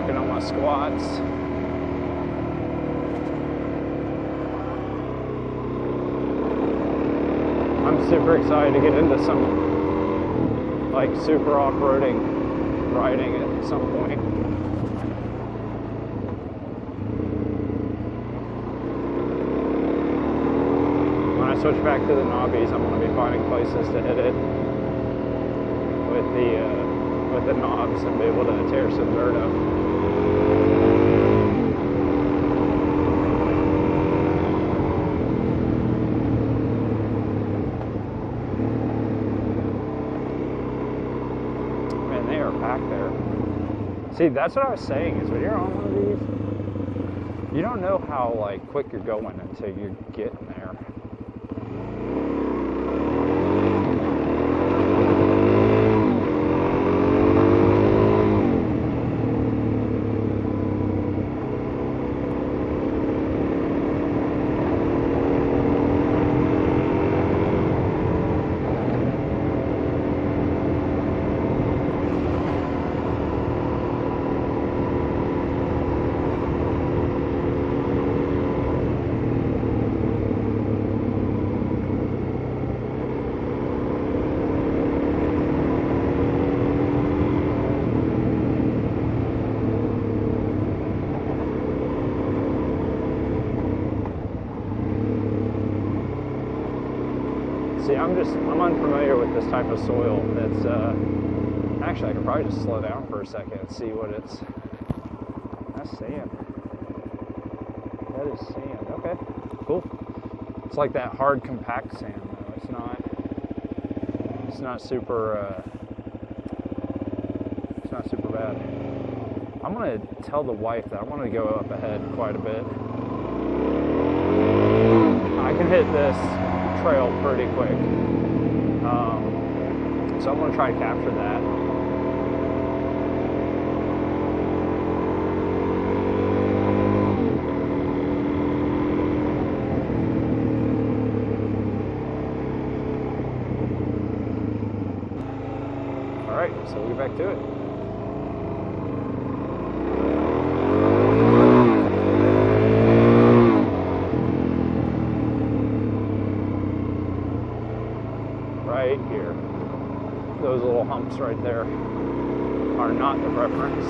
working on my squats. I'm super excited to get into some like super off-roading riding at some point. When I switch back to the knobbies, I'm going to be finding places to hit it with the knobs and be able to tear some dirt up. Man, they are packed there. See, that's what I was saying, is when you're on one of these, you don't know how like quick you're going until you're getting there. See, I'm unfamiliar with this type of soil. It's, actually I could probably just slow down for a second and see what it's, that's sand. That is sand, okay, cool. It's like that hard compact sand though, it's not super bad. I'm gonna tell the wife that I want to go up ahead quite a bit. I can hit this trail pretty quick, so I'm going to try to capture that. Alright, so we'll get back to it. Right here. Those little humps right there are not the preference.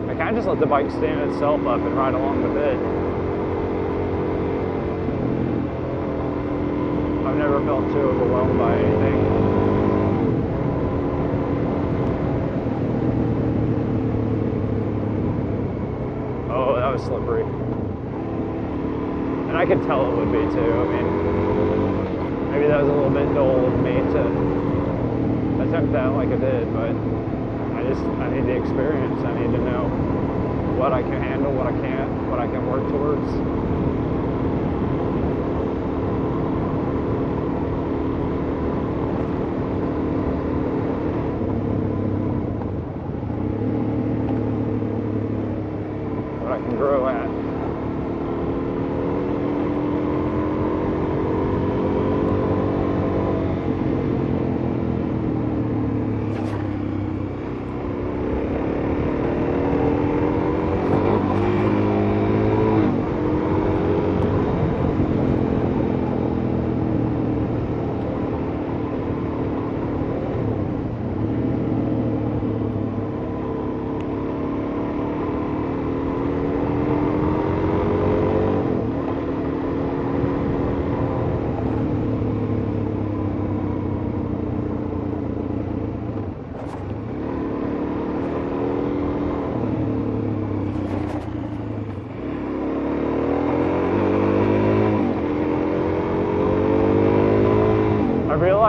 I kind of just let the bike stand itself up and ride along with it. I've never felt too overwhelmed by anything. Oh, that was slippery. And I could tell it would be too. I mean, maybe that was a little bit dull of me to attempt that like I did, but I need the experience. I need to know what I can handle, what I can't, what I can work towards. What I can grow at.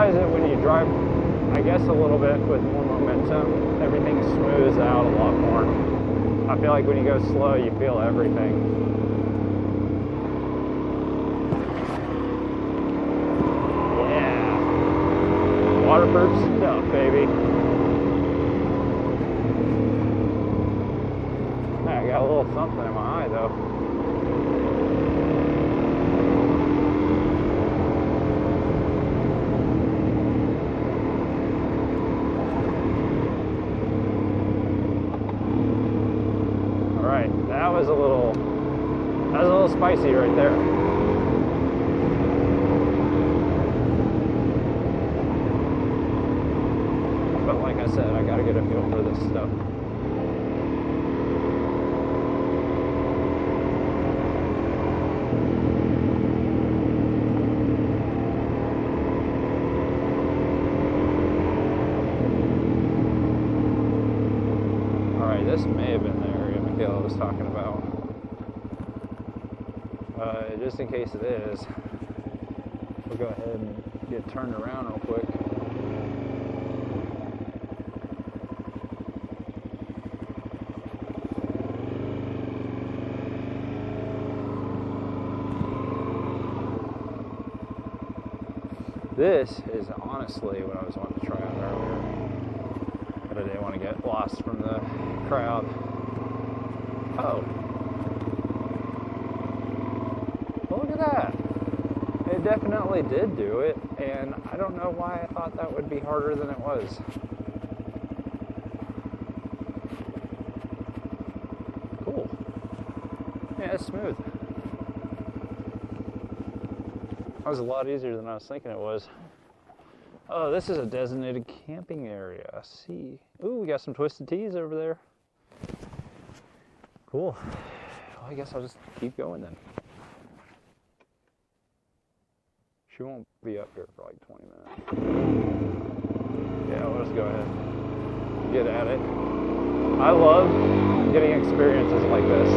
That when you drive, I guess, a little bit with more momentum, everything smooths out a lot more. I feel like when you go slow, you feel everything. Yeah. Water surfer stuff, baby. I got a little something in my eye, though. Alright, that was a little spicy right there. But like I said, I gotta get a feel for this stuff. Alright, this may have been the area Michaela was talking about. Just in case it is, we'll go ahead and get turned around real quick. This is honestly what I was wanting to try out earlier, but I didn't want to get lost from the crowd. Oh. Look at that. It definitely did do it, and I don't know why I thought that would be harder than it was. Cool. Yeah, it's smooth. That was a lot easier than I was thinking it was. Oh, this is a designated camping area. See. Ooh, we got some twisted tees over there. Cool. Well, I guess I'll just keep going then. She won't be up here for like 20 minutes. Yeah, we'll just go ahead and get at it. I love getting experiences like this.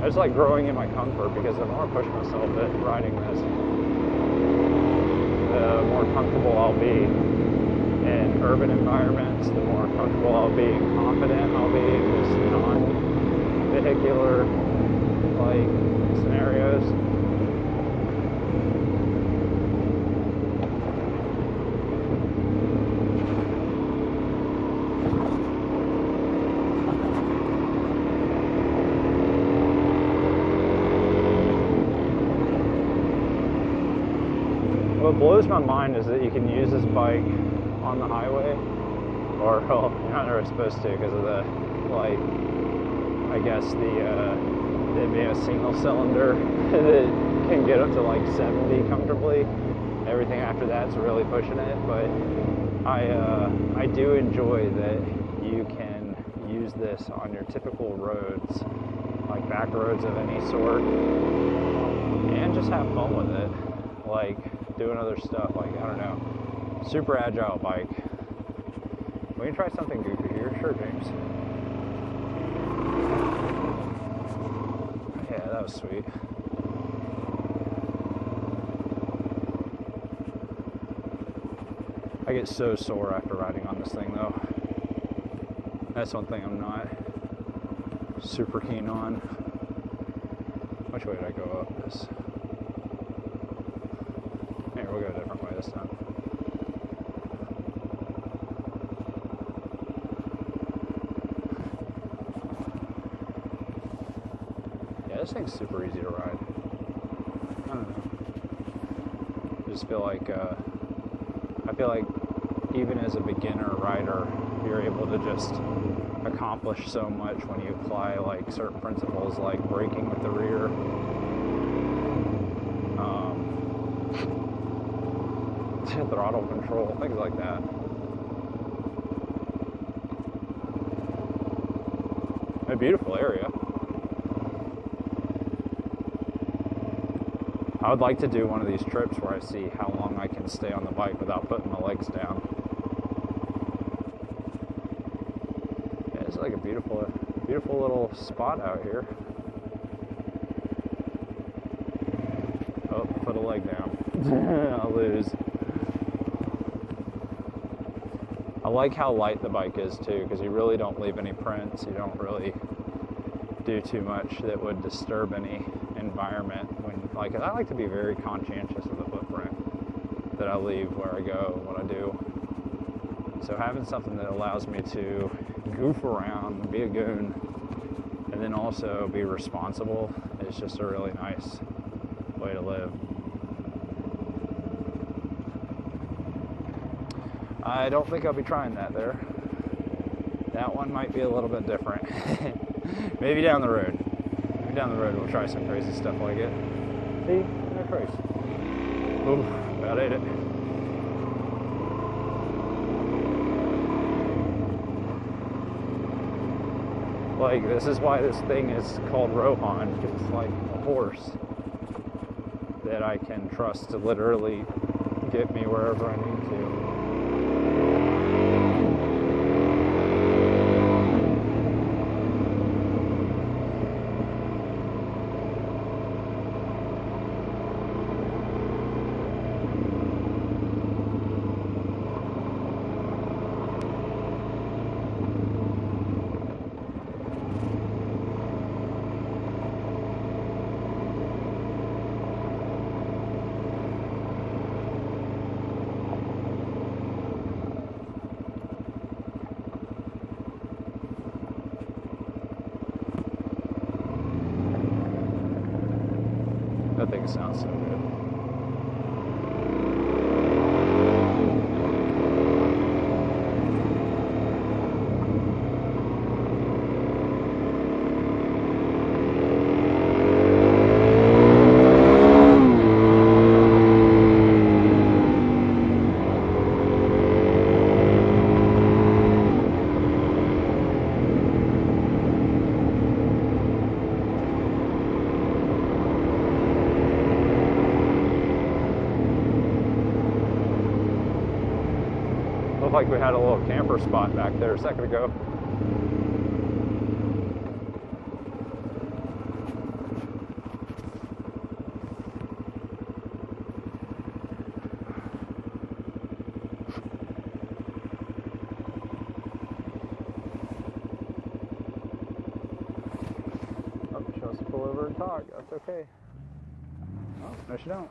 It's like growing in my comfort, because the more I push myself at riding this, the more comfortable I'll be in urban environments, the more comfortable I'll be and confident I'll be in just non-vehicular like scenarios. What blows my mind is that you can use this bike on the highway, or well, you're not really supposed to because of the, like, I guess it being a single cylinder that can get up to like 70 comfortably. Everything after that's really pushing it, but I do enjoy that you can use this on your typical roads, like back roads of any sort, and just have fun with it. Like doing other stuff, like, I don't know, super agile bike. We can try something goofy here. Sure, James. Yeah, that was sweet. I get so sore after riding on this thing, though. That's one thing I'm not super keen on. Which way did I go up this? We'll go a different way this time. Yeah, this thing's super easy to ride. I don't know. I just feel like, even as a beginner rider, you're able to just accomplish so much when you apply like certain principles, like braking with the rear. Throttle control, things like that. A beautiful area. I would like to do one of these trips where I see how long I can stay on the bike without putting my legs down. Yeah, it's like a beautiful little spot out here. a leg down. I'll lose. I like how light the bike is too, because you really don't leave any prints. You don't really do too much that would disturb any environment. Like, I like to be very conscientious of the footprint that I leave where I go, what I do. So having something that allows me to goof around, be a goon, and then also be responsible is just a really nice way to live. I don't think I'll be trying that there. That one might be a little bit different. Maybe down the road. Maybe down the road we'll try some crazy stuff like it. See? No crazy. Oof, about ate it. Like, this is why this thing is called Rohan. It's like a horse that I can trust to literally get me wherever I need to. That thing sounds so good. Looked like we had a little camper spot back there a second ago. Oh, she wants to pull over and talk. That's okay. Oh, no, she don't.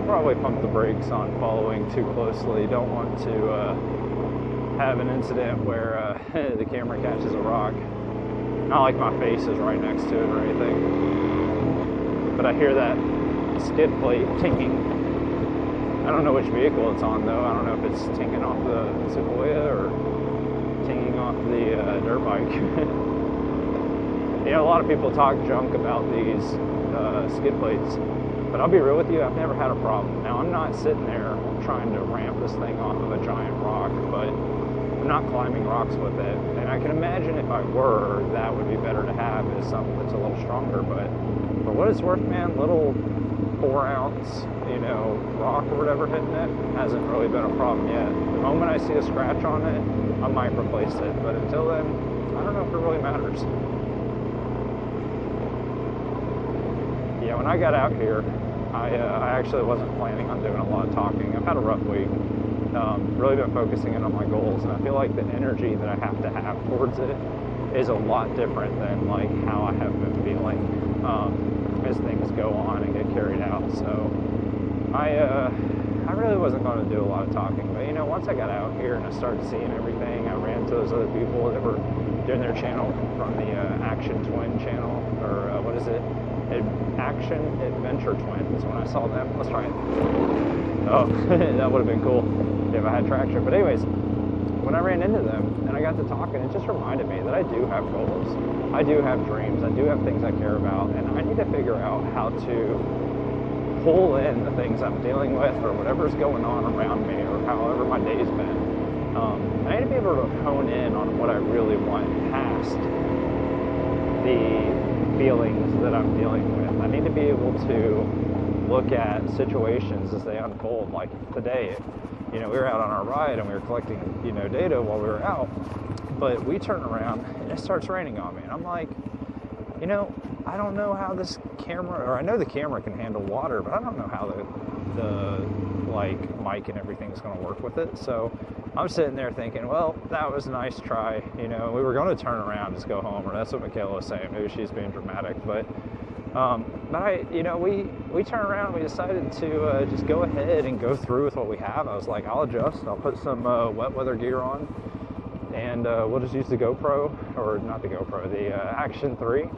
Probably pump the brakes on following too closely. Don't want to have an incident where the camera catches a rock. Not like my face is right next to it or anything. But I hear that skid plate tinging. I don't know which vehicle it's on though. I don't know if it's tinging off the Sequoia or tinging off the dirt bike. You know, a lot of people talk junk about these skid plates. But I'll be real with you, I've never had a problem. Now, I'm not sitting there trying to ramp this thing off of a giant rock, but I'm not climbing rocks with it. And I can imagine if I were, that would be better to have is something that's a little stronger. But for what it's worth, man, little 4-ounce, rock or whatever hitting it hasn't really been a problem yet. The moment I see a scratch on it, I might replace it. But until then, I don't know if it really matters. Yeah, when I got out here, I actually wasn't planning on doing a lot of talking. I've had a rough week. Really been focusing in on my goals, and I feel like the energy that I have to have towards it is a lot different than like how I have been feeling as things go on and get carried out. So I really wasn't going to do a lot of talking, but once I got out here and I started seeing everything, I ran into those other people that were doing their channel from the Action Twin channel, or what is it? Action Adventure Twins. When I saw them, let's try it. Oh, that would have been cool if I had traction. But anyways, when I ran into them and I got to talking, it just reminded me that I do have goals. I do have dreams. I do have things I care about, and I need to figure out how to pull in the things I'm dealing with or whatever's going on around me or however my day's been. I need to be able to hone in on what I really want past the feelings that I'm dealing with. I need to be able to look at situations as they unfold. Like today, we were out on our ride and we were collecting, data while we were out, but we turn around and it starts raining on me. And I'm like, I don't know how this camera, or I know the camera can handle water, but I don't know how the mic and everything is going to work with it. So I'm sitting there thinking, well, that was a nice try. We were going to turn around, just go home, or that's what Michaela was saying. Maybe she's being dramatic, but we turned around. We decided to just go ahead and go through with what we have. I was like, I'll adjust. I'll put some wet weather gear on, and we'll just use the GoPro, or not the GoPro, the Action 3,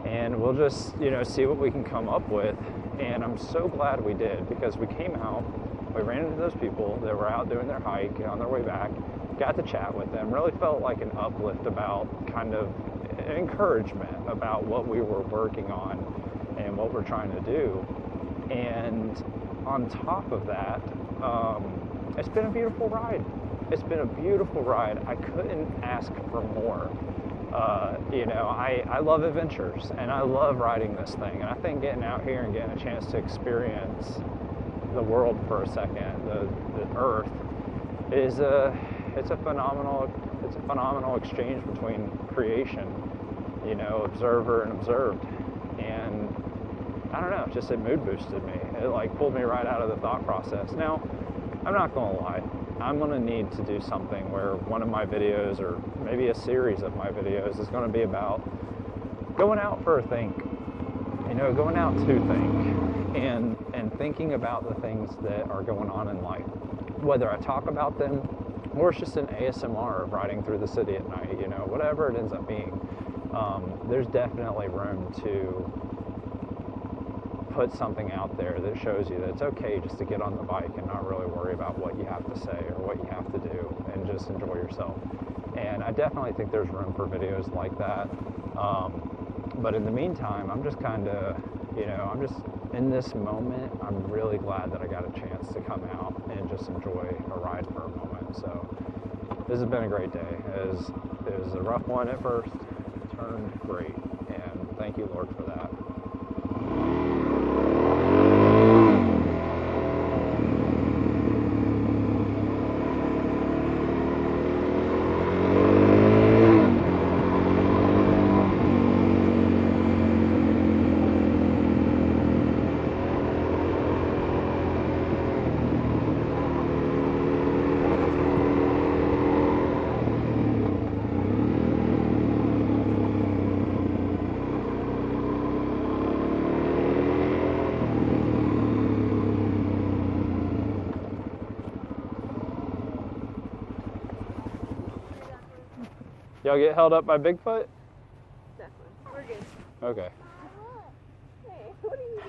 and we'll just see what we can come up with. And I'm so glad we did, because we came out. We ran into those people that were out doing their hike on their way back, got to chat with them, really felt like an uplift about kind of an encouragement about what we were working on and what we're trying to do. And on top of that, it's been a beautiful ride. It's been a beautiful ride. I couldn't ask for more. I love adventures and I love riding this thing. And I think getting out here and getting a chance to experience the world for a second, the earth, is it's a phenomenal exchange between creation, observer and observed. And I don't know, it mood boosted me. It pulled me right out of the thought process. Now, I'm not gonna lie, I'm gonna need to do something where one of my videos, or maybe a series of my videos, is gonna be about going out for a think, going out to think, and thinking about the things that are going on in life, whether I talk about them or it's just an ASMR of riding through the city at night, whatever it ends up being. There's definitely room to put something out there that shows you that it's okay just to get on the bike and not really worry about what you have to say or what you have to do, and just enjoy yourself. And I definitely think there's room for videos like that. But in the meantime, I'm just kind of, I'm just in this moment. I'm really glad that I got a chance to come out and just enjoy a ride for a moment. So this has been a great day. It was a rough one at first. It turned great, and thank you, Lord, for that. Y'all get held up by Bigfoot? Definitely. We're good. Okay. Hey, what are you doing?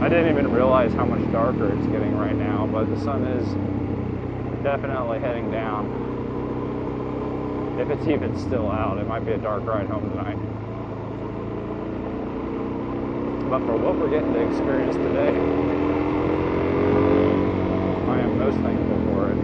I didn't even realize how much darker it's getting right now, but the sun is definitely heading down. If it's even still out, it might be a dark ride home tonight. But for what we're getting to experience today, I am most thankful for it.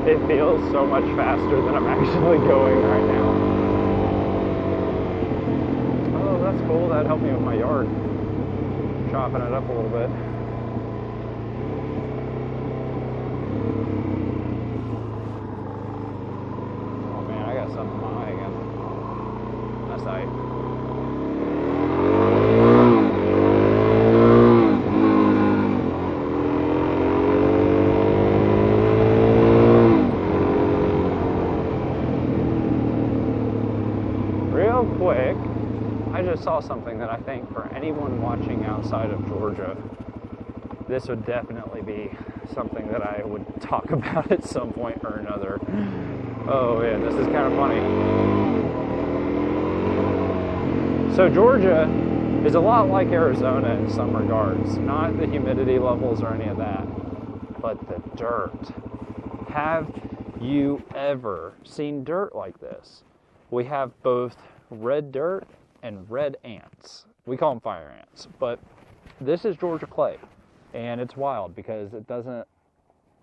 It feels so much faster than I'm actually going right now. Oh, that's cool. That helped me with my yard. Chopping it up a little bit. Oh man, I got something in my eye again. That's tight. I just saw something that I think for anyone watching outside of Georgia, this would definitely be something that I would talk about at some point or another. Oh man, this is kind of funny. So Georgia is a lot like Arizona in some regards. Not the humidity levels or any of that, but the dirt. Have you ever seen dirt like this? We have both red dirt and red ants. We call them fire ants, but this is Georgia clay, and it's wild because it doesn't,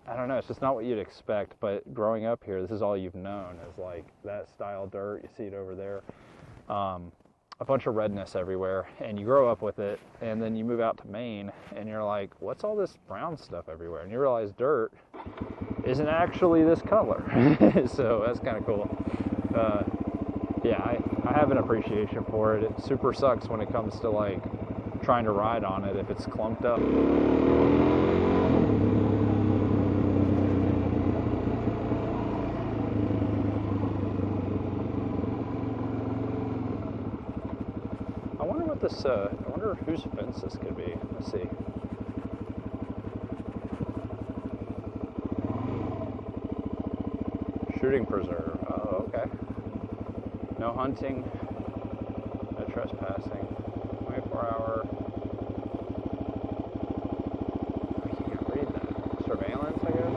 I don't know, it's just not what you'd expect, but growing up here, this is all you've known is like that style dirt. You see it over there. A bunch of redness everywhere, and you grow up with it, and then you move out to Maine, and you're like, what's all this brown stuff everywhere? And you realize dirt isn't actually this color. So that's kind of cool. Yeah, I have an appreciation for it. It super sucks when it comes to like trying to ride on it if it's clumped up. I wonder whose fence this could be. Let's see. Shooting preserve. Oh, okay. No hunting, no trespassing. 24-hour. I can't read that. Surveillance, I guess?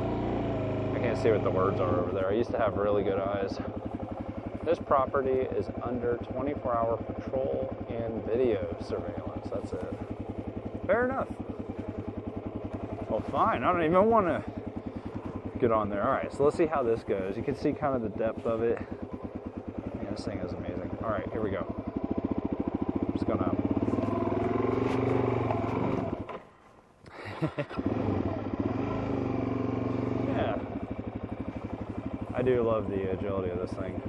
I can't see what the words are over there. I used to have really good eyes. This property is under 24-hour patrol and video surveillance. That's it. Fair enough. Well, fine. I don't even want to get on there. All right, so let's see how this goes. You can see kind of the depth of it. Man, this thing is amazing. All right, here we go. I'm just gonna... Yeah. I do love the agility of this thing.